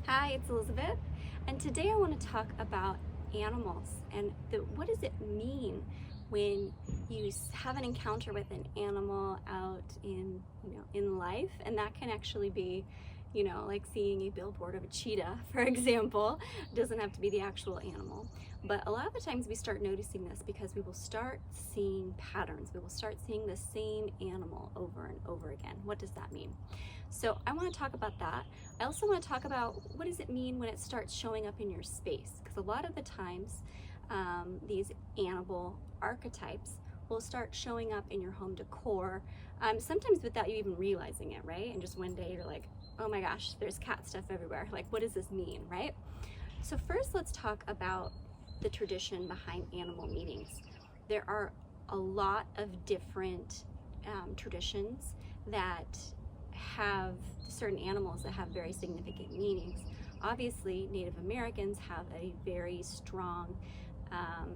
Hi, it's Elizabeth, and today I want to talk about animals and what does it mean when you have an encounter with an animal out in life, and that can actually be, like seeing a billboard of a cheetah, for example. It doesn't have to be the actual animal, but a lot of the times we start noticing this because we will start seeing patterns. We will start seeing the same animal over and over again. What does that mean? So I want to talk about that. I also want to talk about what does it mean when it starts showing up in your space, because a lot of the times these animal archetypes will start showing up in your home decor, sometimes without you even realizing it, right? And just one day you're like, oh my gosh, there's cat stuff everywhere. Like, what does this mean, right? So first, let's talk about the tradition behind animal meetings. There are a lot of different traditions that have certain animals that have very significant meanings. Obviously, Native Americans have a very strong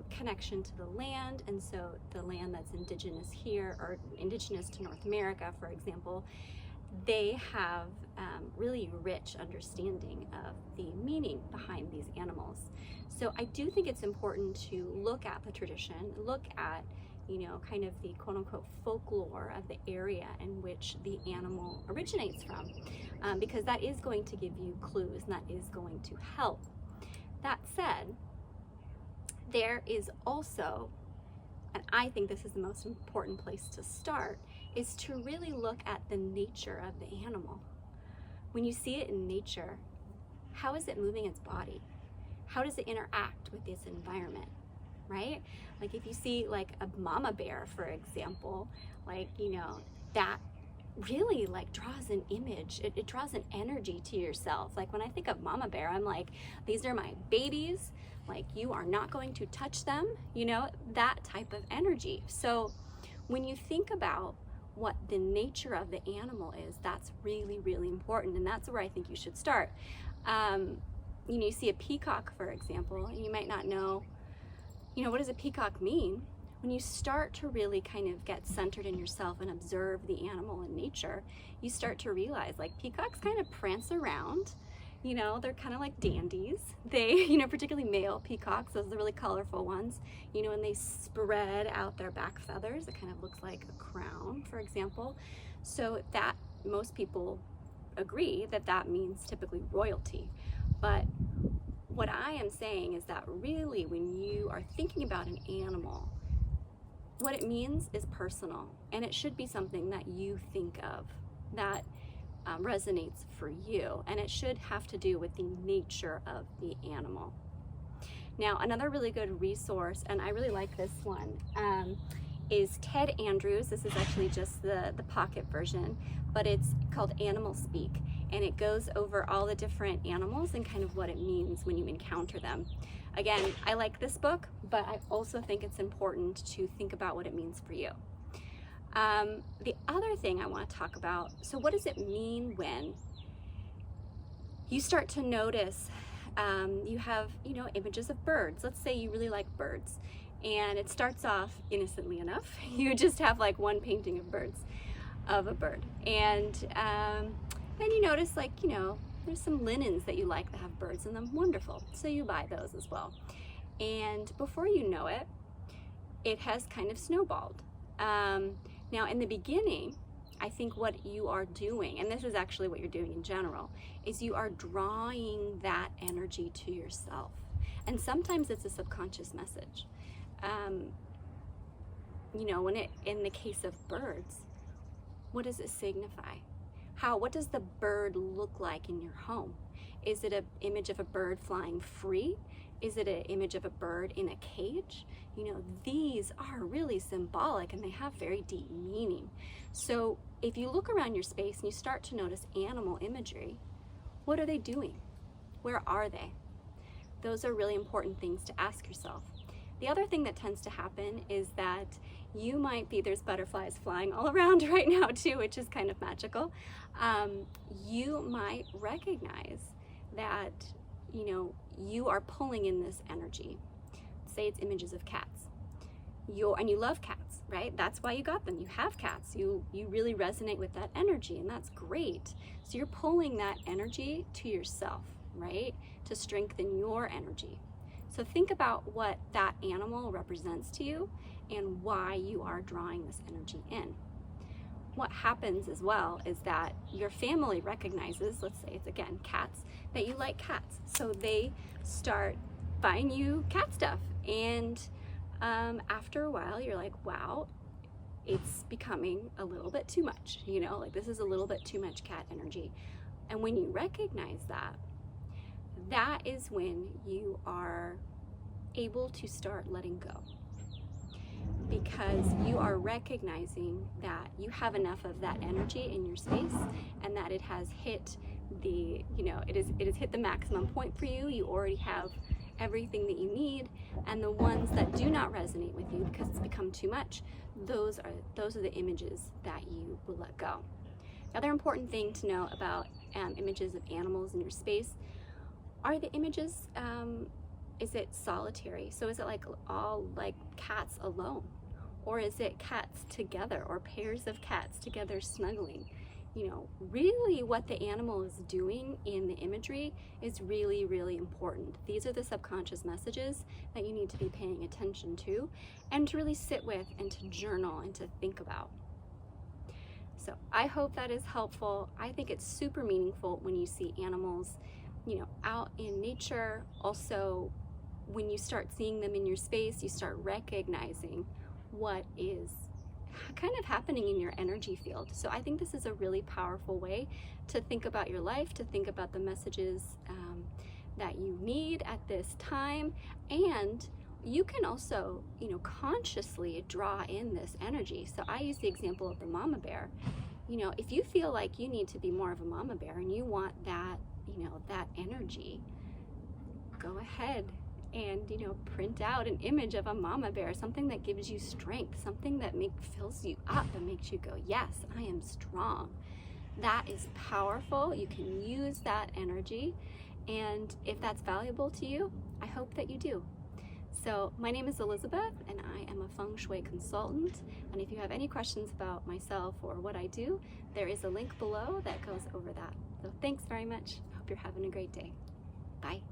connection to the land, and so the land that's indigenous here, or indigenous to North America, for example, they have really rich understanding of the meaning behind these animals. So I do think it's important to look at the tradition, look at kind of the quote-unquote folklore of the area in which the animal originates from, because that is going to give you clues and that is going to help. That said, there is also, and I think this is the most important place to start, is to really look at the nature of the animal. When you see it in nature, how is it moving its body? How does it interact with its environment? Right? Like if you see like a mama bear, for example, that really like draws an image. It draws an energy to yourself. Like when I think of mama bear, I'm like, these are my babies. Like you are not going to touch them, that type of energy. So when you think about what the nature of the animal is, that's really, really important. And that's where I think you should start. You see a peacock, for example, and you might not know, what does a peacock mean? When you start to really kind of get centered in yourself and observe the animal in nature, you start to realize like peacocks kind of prance around, they're kind of like dandies. They, particularly male peacocks, those are the really colorful ones, and they spread out their back feathers. It kind of looks like a crown, for example. So that most people agree that that means typically royalty. But what I am saying is that really when you are thinking about an animal, what it means is personal, and it should be something that you think of that resonates for you, and it should have to do with the nature of the animal. Now, another really good resource, and I really like this one, is Ted Andrews. This is actually just the pocket version, but it's called Animal Speak, and it goes over all the different animals and kind of what it means when you encounter them. Again, I like this book, but I also think it's important to think about what it means for you. The other thing I want to talk about, so what does it mean when you start to notice you have, images of birds? Let's say you really like birds, and it starts off innocently enough. You just have like one painting of a bird, and then you notice there's some linens that you like that have birds in them. Wonderful. So you buy those as well. And before you know it, it has kind of snowballed. Now in the beginning, I think what you are doing, and this is actually what you're doing in general, is you are drawing that energy to yourself. And sometimes it's a subconscious message. In the case of birds, what does it signify? What does the bird look like in your home? Is it an image of a bird flying free? Is it an image of a bird in a cage? These are really symbolic and they have very deep meaning. So if you look around your space and you start to notice animal imagery, what are they doing? Where are they? Those are really important things to ask yourself. The other thing that tends to happen is that you might be, there's butterflies flying all around right now too, which is kind of magical. You might recognize that, you are pulling in this energy. Say it's images of cats. And you love cats, right? That's why you got them. You have cats. You really resonate with that energy, and that's great. So you're pulling that energy to yourself. right? To strengthen your energy. So think about what that animal represents to you and why you are drawing this energy in. What happens as well is that your family recognizes, let's say it's again cats, that you like cats. So they start buying you cat stuff. And after a while, you're like, wow, it's becoming a little bit too much, you know, like this is a little bit too much cat energy. And when you recognize that, that is when you are able to start letting go. Because you are recognizing that you have enough of that energy in your space and that it has hit the, you know, it has hit the maximum point for you. You already have everything that you need, and the ones that do not resonate with you because it's become too much, those are the images that you will let go. The other important thing to know about images of animals in your space are the images, is it solitary? So is it like all like cats alone? Or is it cats together or pairs of cats together snuggling? You know, really what the animal is doing in the imagery is really, really important. These are the subconscious messages that you need to be paying attention to and to really sit with and to journal and to think about. So I hope that is helpful. I think it's super meaningful when you see animals, you know, out in nature. Also, when you start seeing them in your space, you start recognizing what is kind of happening in your energy field. So I think this is a really powerful way to think about your life, to think about the messages that you need at this time. And you can also, you know, consciously draw in this energy. So I use the example of the mama bear. You know, if you feel like you need to be more of a mama bear and you want that, you know, that energy, go ahead and, you know, print out an image of a mama bear, something that gives you strength, something that fills you up and makes you go, yes, I am strong. That is powerful. You can use that energy. And if that's valuable to you, I hope that you do. So my name is Elizabeth and I am a Feng Shui consultant. And if you have any questions about myself or what I do, there is a link below that goes over that. So thanks very much. I hope you're having a great day. Bye.